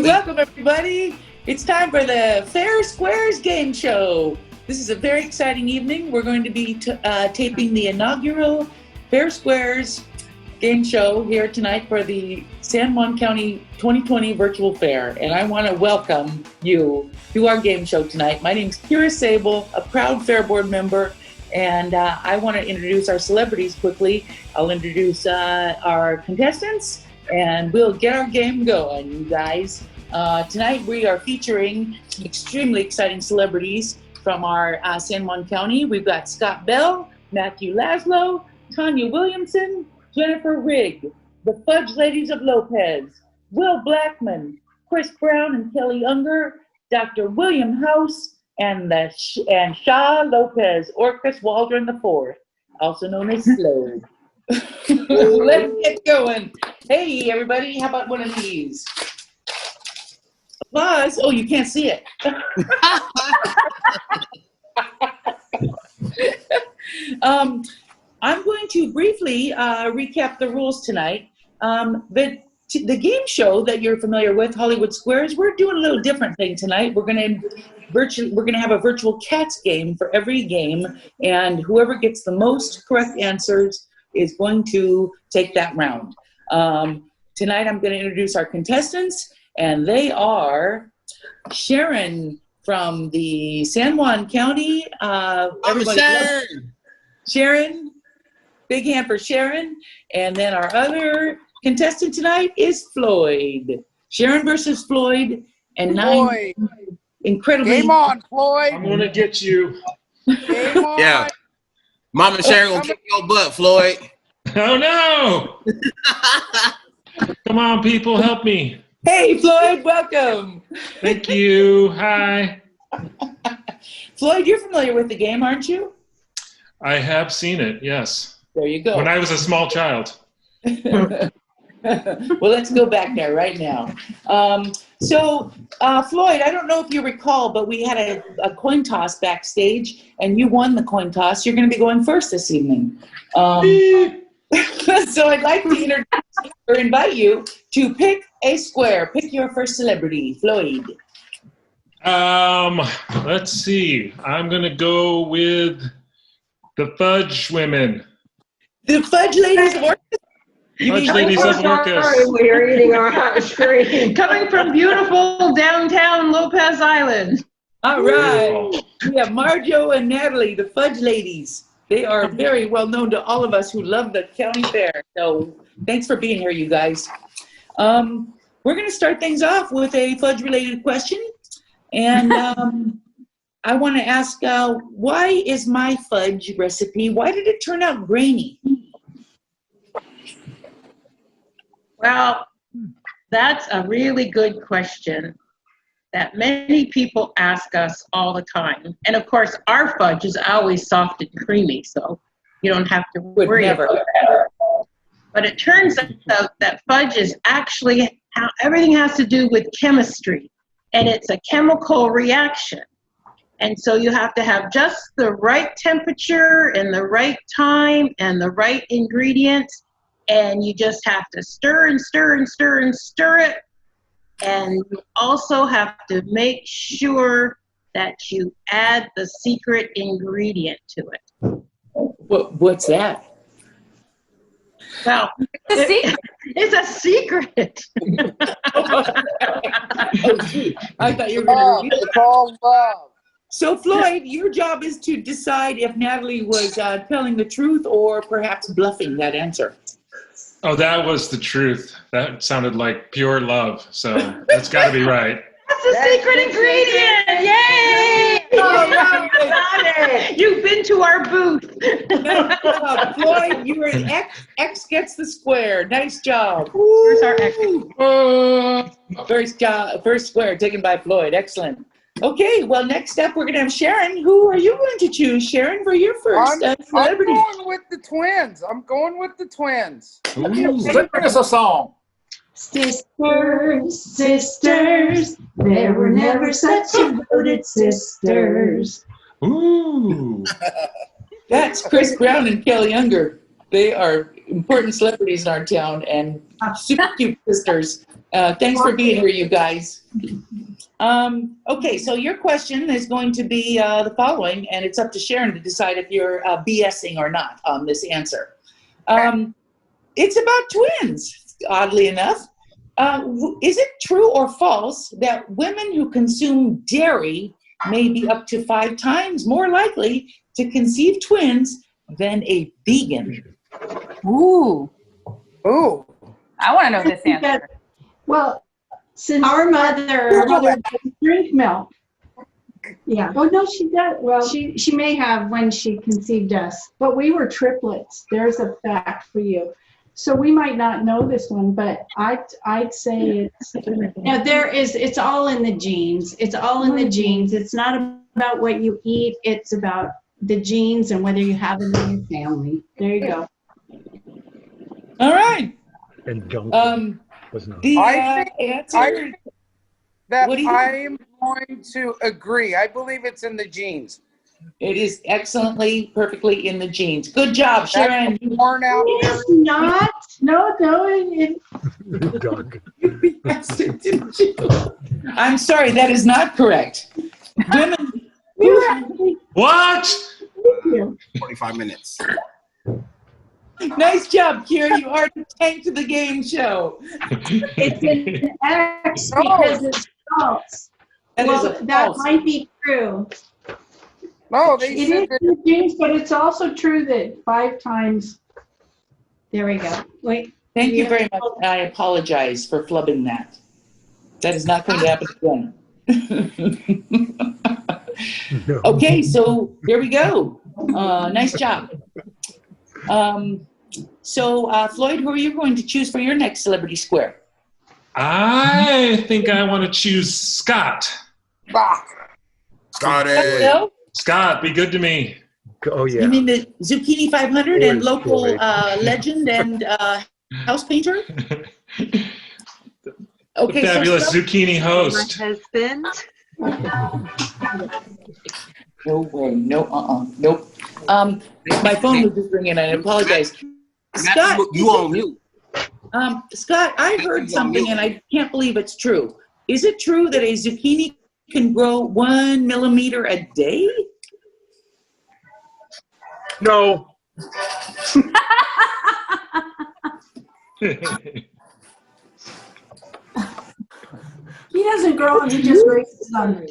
Welcome, everybody. It's time for the Fair Squares Game Show. This is a very exciting evening. We're going to be taping the inaugural Fair Squares Game Show here tonight for the San Juan County 2020 Virtual Fair. And I want to welcome you to our game show tonight. My name is Kira Sable, a proud Fair Board member. And I want to introduce our celebrities quickly. I'll introduce our contestants, and we'll get our game going, you guys. Tonight we are featuring extremely exciting celebrities from our San Juan County. We've got Scott Bell, Matthew Laszlo, Tanya Williamson, Jennifer Rigg, the Fudge Ladies of Lopez, Will Blackman, Chris Brown and Kelly Unger, Dr. William House, and Shaw Lopez, or Chris Waldron IV, also known as Slow. Let's get going. Hey, everybody, how about one of these? Applause. Oh, you can't see it. I'm going to briefly recap the rules tonight. The game show that you're familiar with, Hollywood Squares, we're doing a little different thing tonight. We're going to have a virtual cats game for every game, and whoever gets the most correct answers is going to take that round. Tonight I'm going to introduce our contestants, and they are Sharon from the San Juan County. Sharon, big hand for Sharon. And then our other contestant tonight is Floyd. Sharon versus Floyd, and Floyd. Incredibly. Game on, Floyd. I'm gonna get you. Game on. Yeah. Mama Sharon gonna kick your butt, Floyd. Oh no! Come on, people, help me. Hey, Floyd, welcome. Thank you. Hi. Floyd, you're familiar with the game, aren't you? I have seen it, yes. There you go. When I was a small child. Well, let's go back there right now. Floyd, I don't know if you recall, but we had a coin toss backstage, and you won the coin toss. You're going to be going first this evening. So I'd like to introduce or invite you to pick a square. Pick your first celebrity, Floyd. Let's see. I'm going to go with the Fudge Women. The Fudge Ladies of Orcas? Fudge Ladies of Orcas. Sorry, we are eating our hot screen. Coming from beautiful downtown Lopez Island. All right. We have Marjo and Natalie, the Fudge Ladies. They are very well known to all of us who love the county fair. So thanks for being here, you guys. We're going to start things off with a fudge-related question. And I want to ask, why is my fudge recipe, why did it turn out grainy? Well, that's a really good question that many people ask us all the time. And of course, our fudge is always soft and creamy, so you don't have to worry about that. But it turns out that fudge is actually how everything has to do with chemistry, and it's a chemical reaction. And so you have to have just the right temperature and the right time and the right ingredients, and you just have to stir and stir and stir and stir it. And you also have to make sure that you add the secret ingredient to it. What's that? Well, it's a secret. I thought you were going to reveal It's all love. So, Floyd, your job is to decide if Natalie was telling the truth or perhaps bluffing that answer. Oh, that was the truth. That sounded like pure love, so that's got to be right. That's the secret ingredient! Yay! All right. Got it. You've been to our booth. Floyd, you were an X. X gets the square. Nice job. Where's our X? First square taken by Floyd. Excellent. Okay, well, next up, we're going to have Sharon. Who are you going to choose, Sharon, for your first I'm celebrity? going with the twins. Ooh. Sing us a song. Sisters, sisters, there were never such devoted sisters. Ooh. That's Chris Brown and Kelly Unger. They are important celebrities in our town and super cute sisters. Thanks for being here, you guys. Okay, so your question is going to be the following, and it's up to Sharon to decide if you're BSing or not on this answer. It's about twins, oddly enough. Is it true or false that women who consume dairy may be up to 5 times more likely to conceive twins than a vegan? Ooh, Ooh. I want to know this answer. Well, since our mother doesn't drink milk. Yeah. Oh, no, she does. Well, she may have when she conceived us, but we were triplets. There's a fact for you. So we might not know this one, but I'd say it's. Now it's all in the genes. It's all in the genes. It's not about what you eat. It's about the genes and whether you have it in your family. There you go. All right. And don't was not. The I think answer. that What do you I'm going to agree. I believe it's in the genes. It is excellently, perfectly in the genes. Good job, Sharon. That's worn out. It's not. No, Doug. I'm sorry, that is not correct. Women. What? 45 minutes. Nice job, Kira. You are the tank to the game show. It's an X because it's false. That is a that false. might be true. No, they It said is that. in the genes, but it's also true that 5 times. There we go. Wait. Thank you very much. I apologize for flubbing that. That is not going to happen again. Okay, so here we go. Nice job. So, Floyd, who are you going to choose for your next Celebrity Square? I think I want to choose Scott. Scotty. No? Scott, be good to me. Oh yeah. You mean the Zucchini 500 and Floyd, local Floyd. legend and house painter? The Okay, fabulous so zucchini host. Husband. no way, no, nope. My phone was just ringing. I apologize. Scott, You on mute. Scott, I heard something and I can't believe it's true. Is it true that a zucchini can grow 1 millimeter a day? No. He doesn't grow, he just races on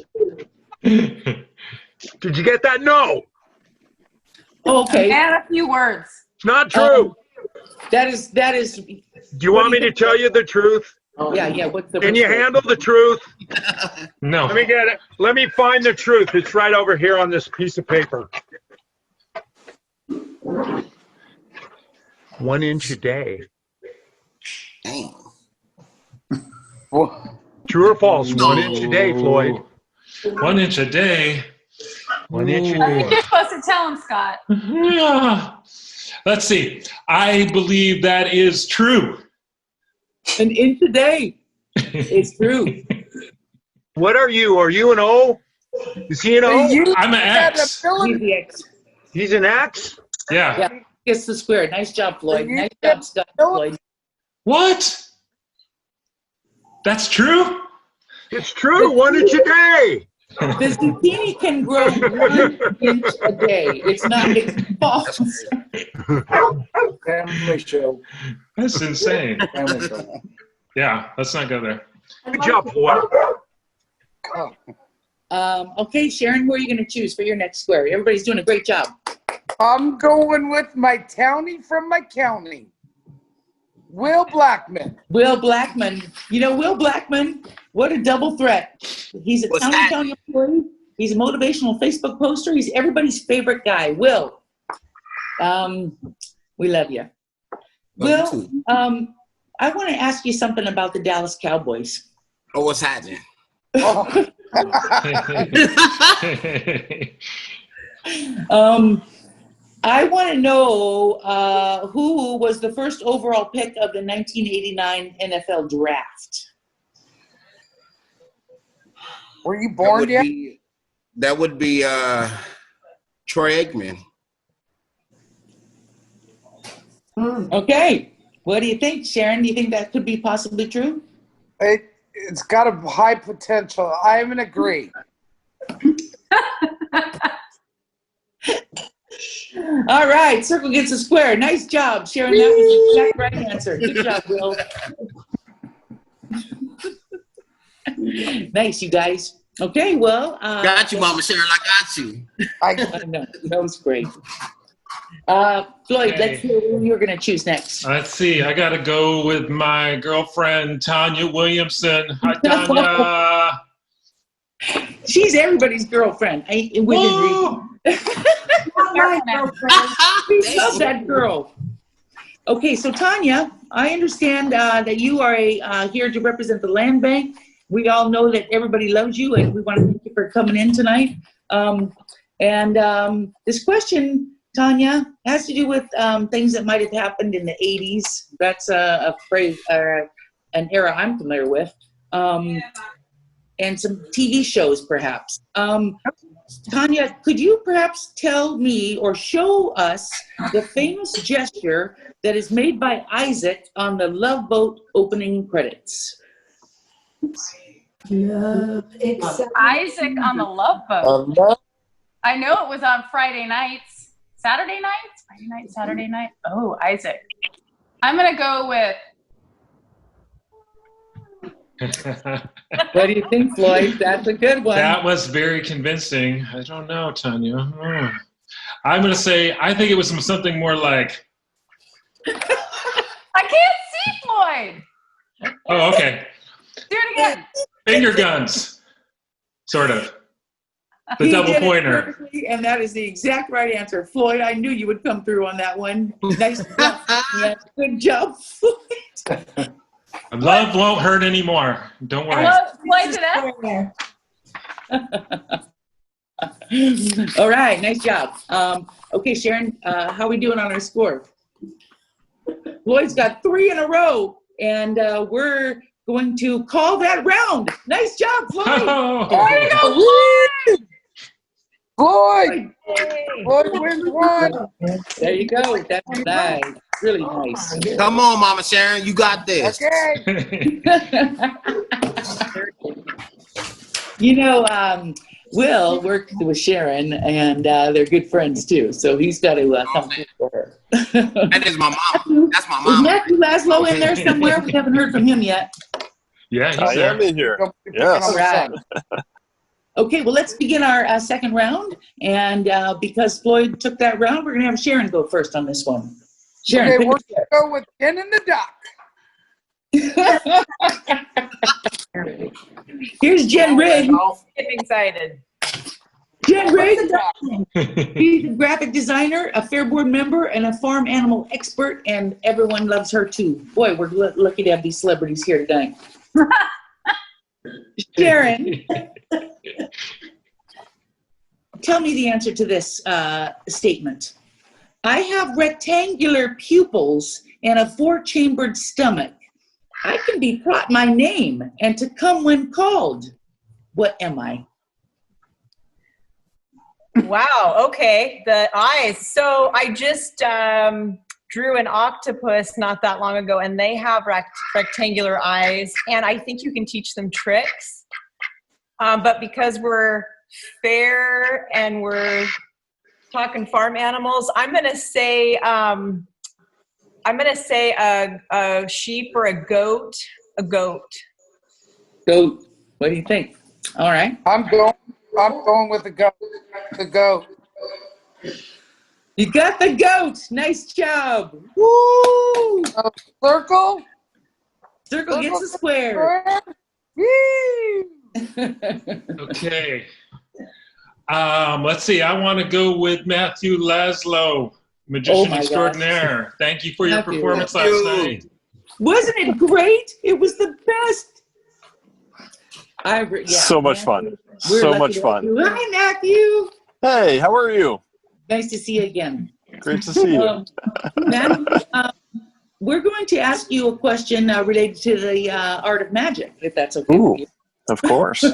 it. Did you get that? No. Okay, Add a few words. It's not true. that is. Do you want me to tell you the truth? Yeah. What's the? Can you handle the truth? No. Let me get it. Let me find the truth. It's right over here on this piece of paper. 1 inch a day. Damn. True or false? 1 inch a day, Floyd. 1 inch a day. 1 inch a I think day. you're supposed to tell him, Scott. Yeah. Let's see. I believe that is true. An inch a day. It's true. What are you? Are you an O? Is he an O? You I'm an had X. ability. He's the X. He's an X? Yeah. Yeah. Gets the square. Nice job, Floyd. You Nice said job, Scott. no. Floyd. What? That's true? It's true. 1 inch a day. The zucchini can grow 1 inch a day. It's not. It's false. Family show. That's insane. Family show. Yeah, let's not go there. Good job, Floyd. Okay, Sharon, who are you going to choose for your next square? Everybody's doing a great job. I'm going with my townie from my county, Will Blackman. Will Blackman. You know, Will Blackman, what a double threat. He's a What's that? county employee. He's a motivational Facebook poster. He's everybody's favorite guy. Will, we love you. Will, I want to ask you something about the Dallas Cowboys. Oh, what's happening? I want to know who was the first overall pick of the 1989 NFL draft. Were you born yet? That would be Troy Aikman. Okay. What do you think, Sharon? Do you think that could be possibly true? It's got a high potential. I even agree. All right, circle gets a square. Nice job, Sharon. That was the exact right answer. Good job, Will. Nice, you guys. Okay, well. Got you, Mama Sharon. I got you. I know. That was great. Floyd, Okay. let's hear who you're going to choose next. Let's see. I got to go with my girlfriend, Tanya Williamson. Hi, Tanya. She's everybody's girlfriend. Within Woo! reason. Not my girlfriend. We love that girl. Okay, so Tanya, I understand that you are here to represent the land bank. We all know that everybody loves you, and we want to thank you for coming in tonight. This question, Tanya, has to do with things that might have happened in the 80s. That's a phrase, an era I'm familiar with. And some TV shows, perhaps. Tanya, could you perhaps tell me or show us the famous gesture that is made by Isaac on the Love Boat opening credits? Love, Isaac on the Love Boat. I know it was on Friday nights. Saturday nights? Friday night, Saturday night? Oh, Isaac. I'm going to go with. What do you think, Floyd? That's a good one. That was very convincing. I don't know, Tanya. I'm going to say, I think it was something more like, I can't see Floyd. oh, okay. Do it again. Finger guns, sort of. The He double did it pointer. perfectly, and that is the exact right answer. Floyd, I knew you would come through on that one. Nice job. Yeah, good job, Floyd. Love won't hurt anymore. Don't worry. Floyd to that. All right, nice job. Okay, Sharon, how are we doing on our score? Floyd's got 3 in a row, and we're going to call that round. Nice job, Floyd. Oh. Floyd! Floyd wins one. There you go. That's nice. Really nice. Come on, Mama Sharon. You got this. Okay. You know, Will worked with Sharon, and they're good friends too. So he's got to come through for her. That is my mama. That's my Is mama. Matthew Laszlo in there somewhere? We haven't heard from him yet. Yeah, he's I am there. in here. All Yes. right. Okay, well, let's begin our second round. And because Floyd took that round, we're going to have Sharon go first on this one. Sharon, Okay, pick we're a going to go with Ken in the Dock. Here's Jen Rigg. Getting excited. Jen Rigg. She's a graphic designer, a Fair Board member, and a farm animal expert, and everyone loves her too. Boy, we're lucky to have these celebrities here tonight. Sharon, tell me the answer to this statement. I have rectangular pupils and a 4-chambered stomach. I can be taught my name and to come when called. What am I? Wow, okay. The eyes. So I just drew an octopus not that long ago, and they have rectangular eyes, and I think you can teach them tricks. But because we're fair and we're talking farm animals, I'm gonna say a sheep or a goat. A goat. Goat. What do you think? All right. I'm going with the goat. The goat. You got the goat. Nice job. Woo! Circle. Circle gets a square. Woo! Okay. Let's see. I want to go with Matthew Laszlo, magician my gosh. extraordinaire. Thank you for your Matthew. performance last night. Wasn't it great? It was the best. So much fun. We're So lucky much to have fun. you. Hi, Matthew. Hey, how are you? Nice to see you again. Great to see you. Matthew, we're going to ask you a question related to the art of magic, if that's okay Ooh, with you. of course.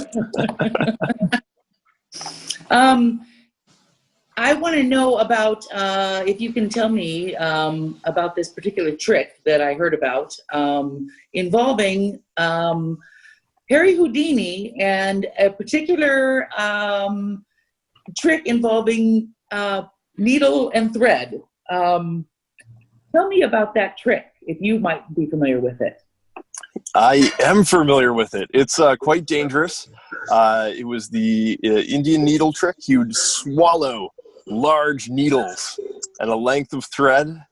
I want to know about, if you can tell me about this particular trick that I heard about involving Harry Houdini and a particular trick involving needle and thread. Tell me about that trick, if you might be familiar with it. I am familiar with it. It's quite dangerous. It was the Indian needle trick. He would swallow large needles and a length of thread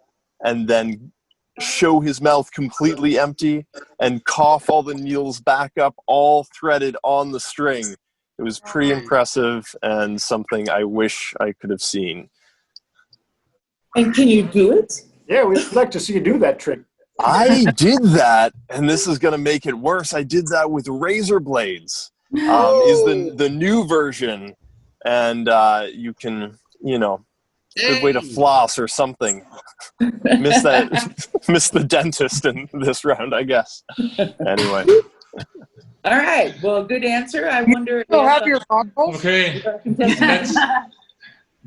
and then show his mouth completely empty and cough all the needles back up, all threaded on the string. It was pretty impressive and something I wish I could have seen. And can you do it? Yeah, we'd like to see you do that trick. I did that, and this is going to make it worse. I did that with razor blades. Is the new version, and you can, good way to floss or something. Miss the dentist in this round, I guess. Anyway. All right. Well, good answer. I wonder. Have your goggles? Okay.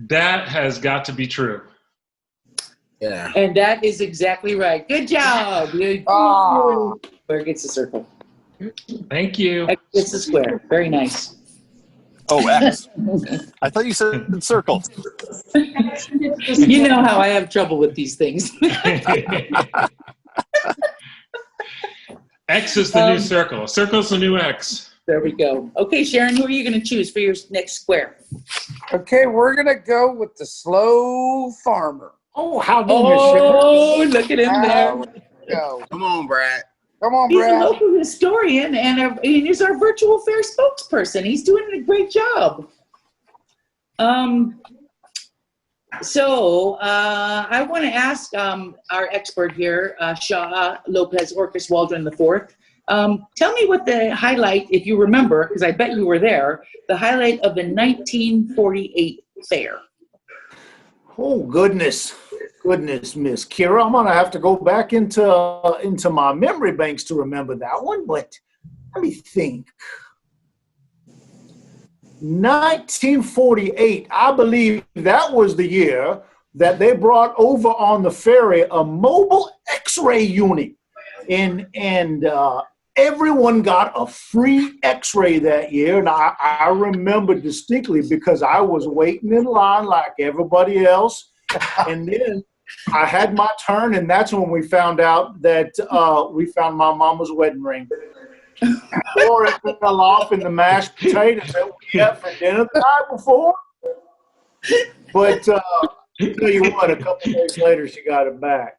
That has got to be true. Yeah. And that is exactly right. Good job. Square gets a circle. Thank you. X gets a square. Very nice. Oh, X. I thought you said circle. You know how I have trouble with these things. X is the new circle. Circle's the new X. There we go. Okay, Sharon, who are you going to choose for your next square? Okay, we're going to go with the slow farmer. Oh, how do Oh, look at him there. Go. Come on, Brad. Come on, He's Brad. a local historian and he's our virtual fair spokesperson. He's doing a great job. So I want to ask our expert here, Shah Lopez Orcas Waldron IV. Tell me what the highlight, if you remember, because I bet you were there, the highlight of the 1948 fair. Oh, goodness, Miss Kira. I'm going to have to go back into my memory banks to remember that one, but let me think. 1948, I believe that was the year that they brought over on the ferry a mobile x-ray unit. And everyone got a free x-ray that year. And I remember distinctly because I was waiting in line like everybody else. And then I had my turn, and that's when we found out that we found my mama's wedding ring. Or it fell off in the mashed potatoes that we had for dinner the night before. But I'll tell you what, a couple days later, she got it back.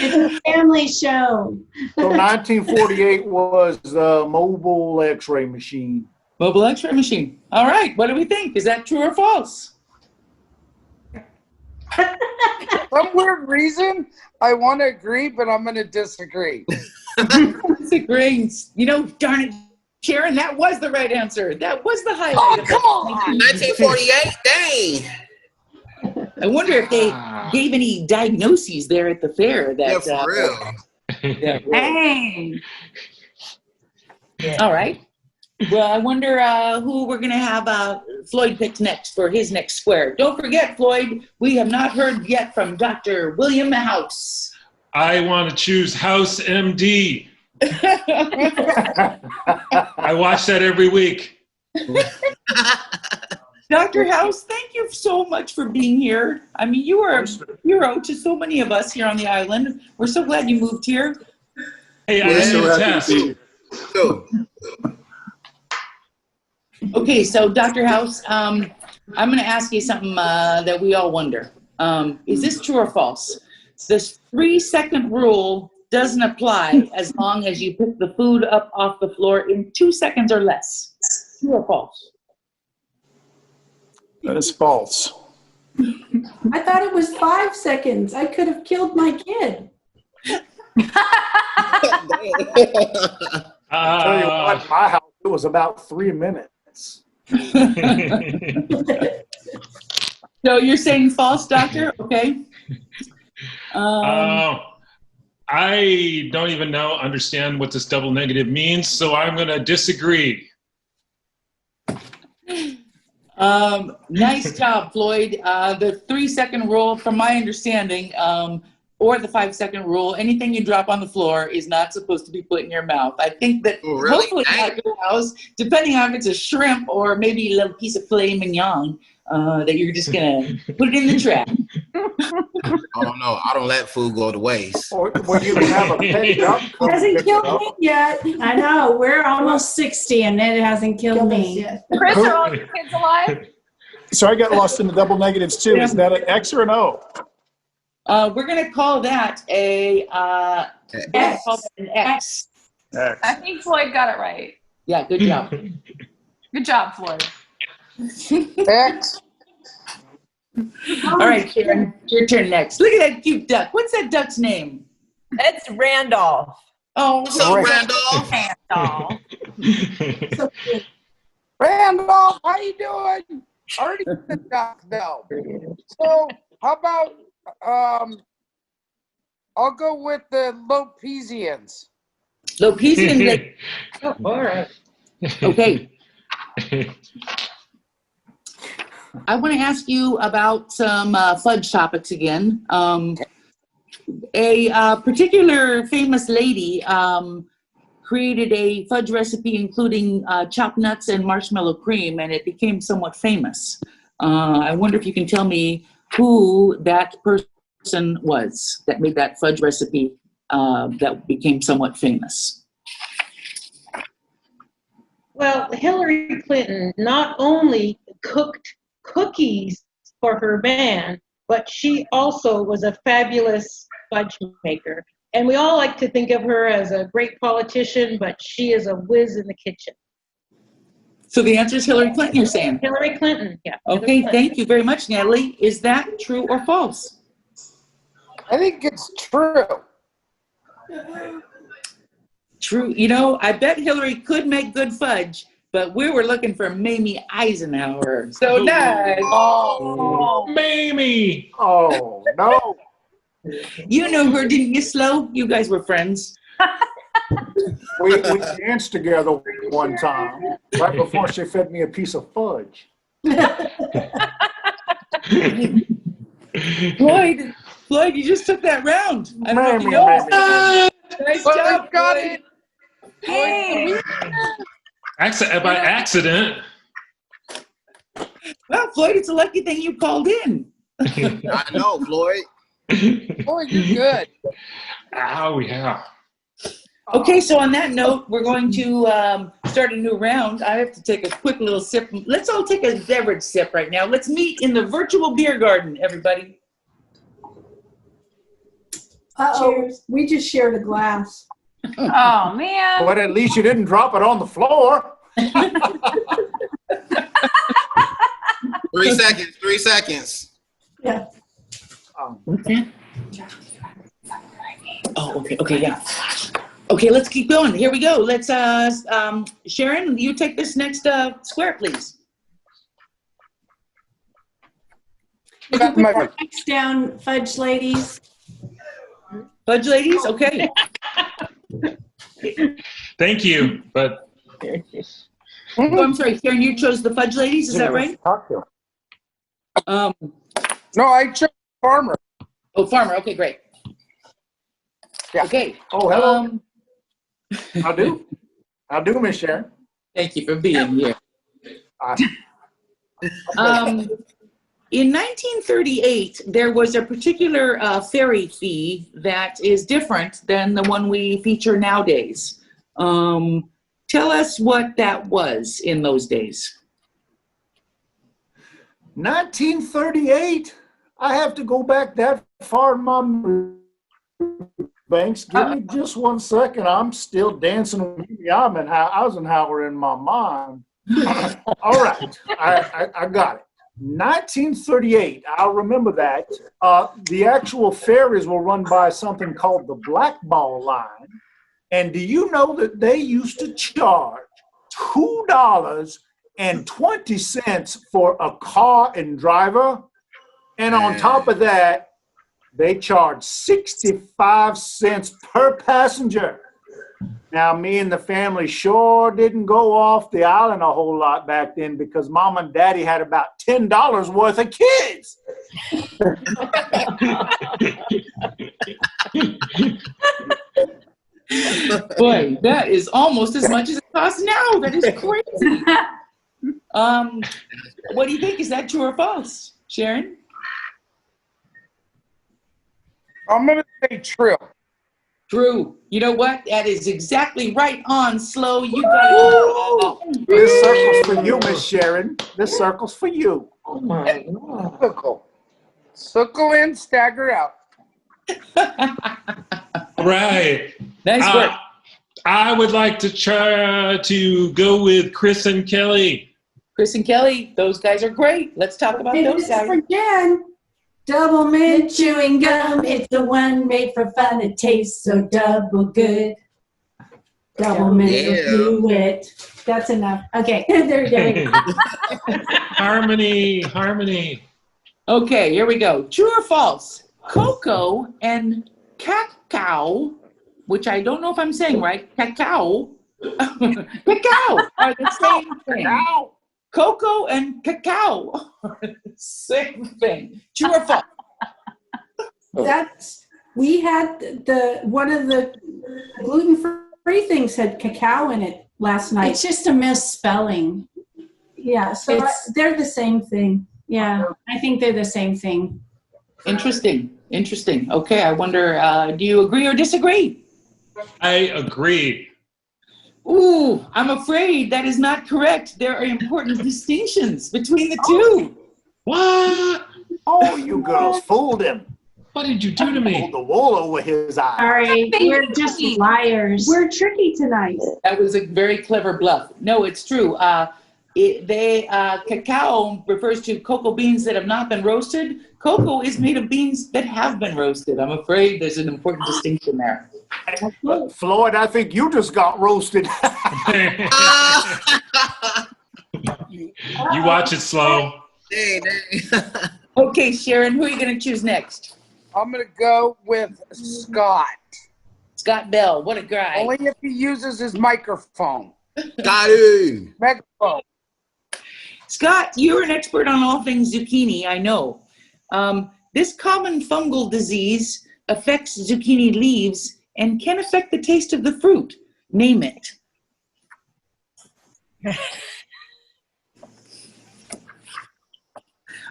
It's a family show. So 1948 was the mobile x-ray machine. Mobile x-ray machine. All right. What do we think? Is that true or false? Some weird reason, I want to agree, but I'm going to disagree. Disagreeing. Darn it, Sharon, that was the right answer. That was the highlight. Oh, come on. 1948? Dang. I wonder if they gave any diagnoses there at the fair. Yeah, for real. Yeah, Hey. All right. Well, I wonder who we're going to have Floyd pick next for his next square. Don't forget, Floyd, we have not heard yet from Dr. William House. I want to choose House MD. I watch that every week. Dr. House, thank you so much for being here. I mean, you are a hero to so many of us here on the island. We're so glad you moved here. Hey, I need a test. Okay, so Dr. House, I'm going to ask you something that we all wonder. Is this true or false? This 3-second rule doesn't apply as long as you pick the food up off the floor in 2 seconds or less. True or false? That is false. I thought it was 5 seconds. I could have killed my kid. I'll tell you what, my house, it was about 3 minutes. So you're saying false, doctor? Okay. I don't even understand what this double negative means, so I'm going to disagree. Nice job, Floyd. The 3-second rule, from my understanding, or the 5-second rule, anything you drop on the floor is not supposed to be put in your mouth. I think that hopefully at your house, depending on if it's a shrimp or maybe a little piece of filet mignon, that you're just gonna put it in the trash. I don't know. I don't let food go to waste. Or you can have a pet duck. Hasn't killed me yet. I know. We're almost 60 and it hasn't killed me yet. Chris, are all your kids alive? So I got lost in the double negatives too. Is that an X or an O? We're gonna call that a X. an X. X. I think Floyd got it right. Yeah, good job. Good job, Floyd. X. All right, Sharon, your turn next. Look at that cute duck. What's that duck's name? It's Randolph. Oh, What's up, Randolph? Randolph. Randolph, how you doing? Already the duck though. So how about I'll go with the Lopesians. Lopesian. Oh, all right. Okay. I want to ask you about some fudge topics again. A particular famous lady created a fudge recipe including chopped nuts and marshmallow cream, and it became somewhat famous. I wonder if you can tell me who that person was that made that fudge recipe that became somewhat famous. Well, Hillary Clinton not only cooked cookies for her band, but she also was a fabulous fudge maker. And we all like to think of her as a great politician, but she is a whiz in the kitchen. So the answer is Hillary Clinton, you're saying? Hillary Clinton, yeah. Okay, thank you very much, Natalie. Is that true or false? I think it's true. True. You know, I bet Hillary could make good fudge, but we were looking for Mamie Eisenhower. So nice. Oh, Mamie! Oh, no. You knew her, didn't you, Slow? You guys were friends. We danced together one time, right before she fed me a piece of fudge. Floyd, you just took that round. I don't know if you Mamie, know. Mamie. Nice well, job, I got Floyd. it. Hey. By accident. Well, Floyd, it's a lucky thing you called in. I know, Floyd. Boy, you're good. Oh, yeah. Okay, so on that note, we're going to start a new round. I have to take a quick little sip. Let's all take a beverage sip right now. Let's meet in the virtual beer garden, everybody. Cheers. We just shared a glass. Oh, man. But at least you didn't drop it on the floor. 3 seconds. 3 seconds. Yeah. Okay. Oh, okay, yeah. Okay, let's keep going. Here we go. Let's, Sharon, you take this next square, please. Did you put that next down, fudge ladies? Fudge ladies, okay. Thank you, but Oh, I'm sorry, Sharon, you chose the fudge ladies, is that right? No, I chose Farmer. Oh, Farmer, okay, great. Yeah. Okay. Oh, hello. How do, Miss Sharon? Thank you for being here. In 1938, there was a particular ferry fee that is different than the one we feature nowadays. Tell us what that was in those days. 1938? I have to go back that far in my memory banks. Give me just 1 second. I'm still dancing with Eisenhower in my mind. All right, I got it. 1938, I'll remember that. The actual ferries were run by something called the Blackball Line. And do you know that they used to charge $2.20 for a car and driver? And on top of that, they charge 65 cents per passenger. Now, me and the family sure didn't go off the island a whole lot back then because Mom and Daddy had about $10 worth of kids. Boy, that is almost as much as it costs now. That is crazy. What do you think? Is that true or false, Sharon? I'm going to say true. True. You know what? That is exactly right on, Slow. You got it. This circle's for you, Miss Sharon. This circle's for you. Oh my God. Circle in, stagger out. Right. Nice work. I would like to try to go with Chris and Kelly. Chris and Kelly, those guys are great. Let's talk about those guys. For Jen. Double mint chewing gum, it's the one made for fun. It tastes so double good. Double mint will do it. That's enough. Okay, there you go. Harmony. Okay, here we go. True or false? Cocoa and cacao, which I don't know if I'm saying right. Cacao. Cacao are the same thing. Cocoa and cacao are the same thing. True or false? We had one of the gluten-free things had cacao in it last night. It's just a misspelling. Yeah, so they're the same thing. Yeah, I think they're the same thing. Interesting. Okay, I wonder, do you agree or disagree? I agree. Ooh, I'm afraid that is not correct. There are important distinctions between the two. What? Oh, you girls fooled him. What did you do to me? Pulled the wool over his eyes. Sorry, we're just liars. We're tricky tonight. That was a very clever bluff. No, it's true. Cacao refers to cocoa beans that have not been roasted. Cocoa is made of beans that have been roasted. I'm afraid there's an important distinction there. Floyd, I think you just got roasted. You watch it, Slow. Okay, Sharon, who are you going to choose next? I'm going to go with Scott. Scott Bell, what a guy. Only if he uses his microphone. Got it. Microphone. Scott, you're an expert on all things zucchini, I know. This common fungal disease affects zucchini leaves and can affect the taste of the fruit. Name it.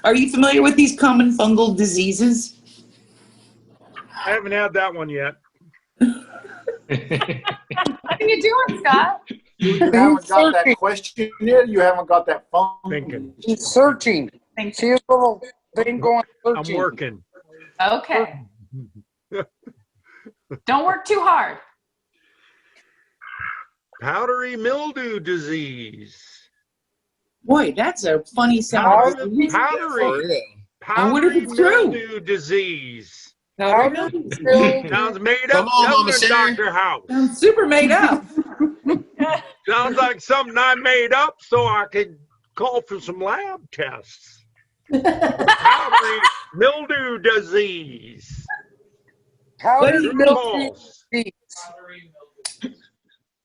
Are you familiar with these common fungal diseases? I haven't had that one yet. What are you doing, Scott? You haven't got that question yet? You haven't got that phone? Thinking. He's searching. See a little thing going searching. I'm working. Okay. Don't work too hard. Powdery mildew disease. Boy, that's a funny sound. Powdery mildew disease. Sounds made up, Come on, doesn't it, Dr. House? Sounds super made up. Sounds like something I made up so I could call for some lab tests. Powdery mildew disease. Powdery mildew disease.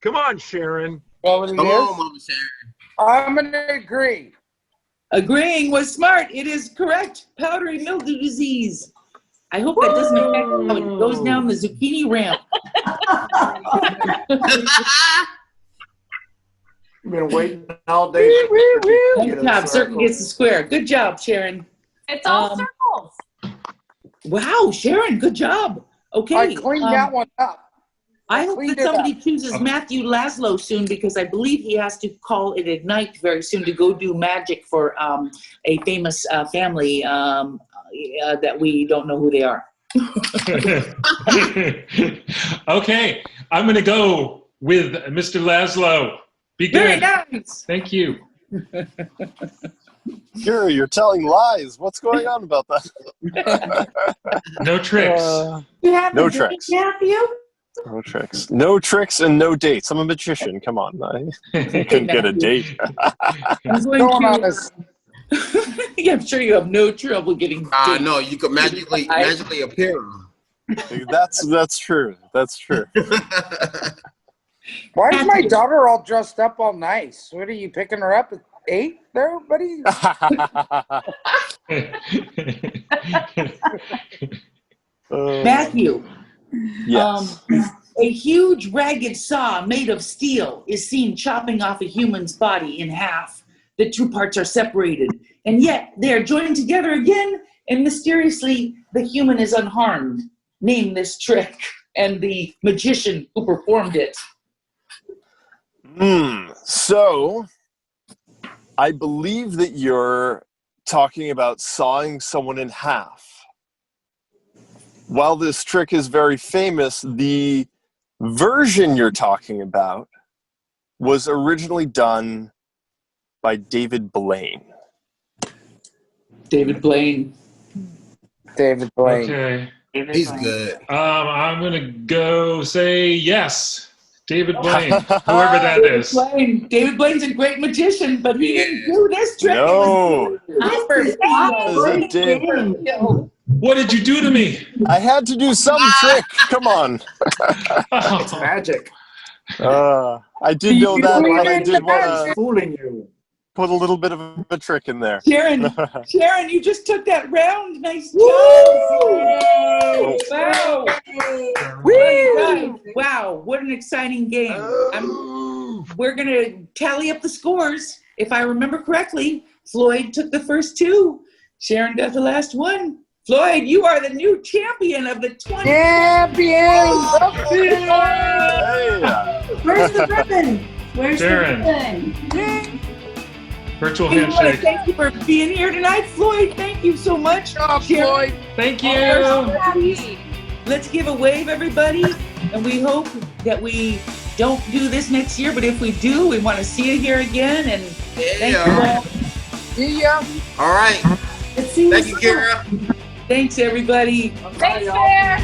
Come on, Sharon. Well, Come on, Mama Sharon. I'm going to agree. Agreeing was smart. It is correct. Powdery mildew disease. I hope that doesn't affect how it goes down the zucchini ramp. You've been waiting all day. Good job. Circle gets the square. Good job, Sharon. It's all circles. Wow, Sharon, good job. Okay. I cleaned that one up. I hope that somebody chooses Matthew Laszlo soon because I believe he has to call it Ignite very soon to go do magic for a famous family that we don't know who they are. Okay, I'm going to go with Mr. Laszlo. Be good. Very nice. Thank you. You're telling lies. What's going on about that? No tricks. You have No a date, tricks. Matthew? No tricks. No tricks and no dates. I'm a magician. Come on. I couldn't get a date. I'm going to... Yeah, I'm sure you have no trouble getting dates. No, you could magically appear. That's true. That's true. Why is my daughter all dressed up all nice? What are you picking her up at 8 there, buddy? Matthew. Yes. A huge ragged saw made of steel is seen chopping off a human's body in half. The two parts are separated, and yet they are joined together again, and mysteriously the human is unharmed. Name this trick and the magician who performed it. So, I believe that you're talking about sawing someone in half. While this trick is very famous, the version you're talking about was originally done by David Blaine. David Blaine. David Blaine. Okay. He's good. I'm gonna go say yes. David Blaine, whoever that is. David Blaine's a great magician, but he didn't do this trick. No. What did you do to me? I had to do some trick. Come on. It's magic. I did know that, but I did want to Fooling you. put a little bit of a trick in there. Sharon, you just took that round. Nice job. Wow. Woo! Wow, what an exciting game. We're going to tally up the scores. If I remember correctly, Floyd took the first two. Sharon got the last one. Floyd, you are the new champion of the 20. Where's the ribbon? Where's Sharon. the ribbon? Virtual I want to handshake. thank you for being here tonight, Floyd. Thank you so much. Sharon. Thank you. Let's give a wave, everybody, and we hope that we don't do this next year, but if we do, we want to see you here again, and thank you all. See ya. All right. Let's sing Thank the you, song. Kara. Thanks, everybody. Thanks, Bear.